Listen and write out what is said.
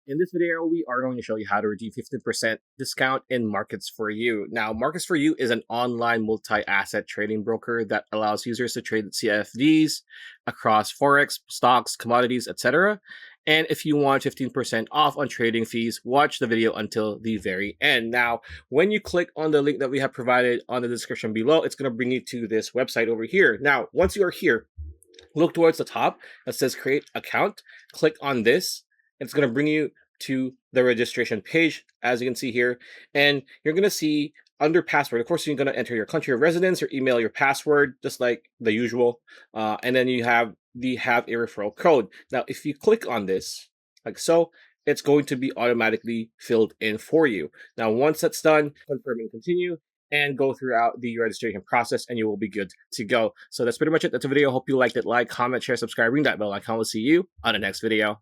In this video, we are going to show you how to redeem 15% discount in Markets4you. Now, Markets4you is an online multi-asset trading broker that allows users to trade CFDs across Forex, stocks, commodities, etc. And if you want 15% off on trading fees, watch the video until the very end. Now, when you click on the link that we have provided on the description below, it's going to bring you to this website over here. Now, once you are here, look towards the top that says create account. Click on this. It's going to bring you to the registration page, as you can see here. And you're going to see under password, of course, you're going to enter your country of residence, your email, your password, just like the usual. And then you have a referral code. Now, if you click on this, like so, it's going to be automatically filled in for you. Now, once that's done, confirm and continue, and go throughout the registration process, and you will be good to go. So that's pretty much it. That's a video. Hope you liked it. Like, comment, share, subscribe, ring that bell icon. We'll see you on the next video.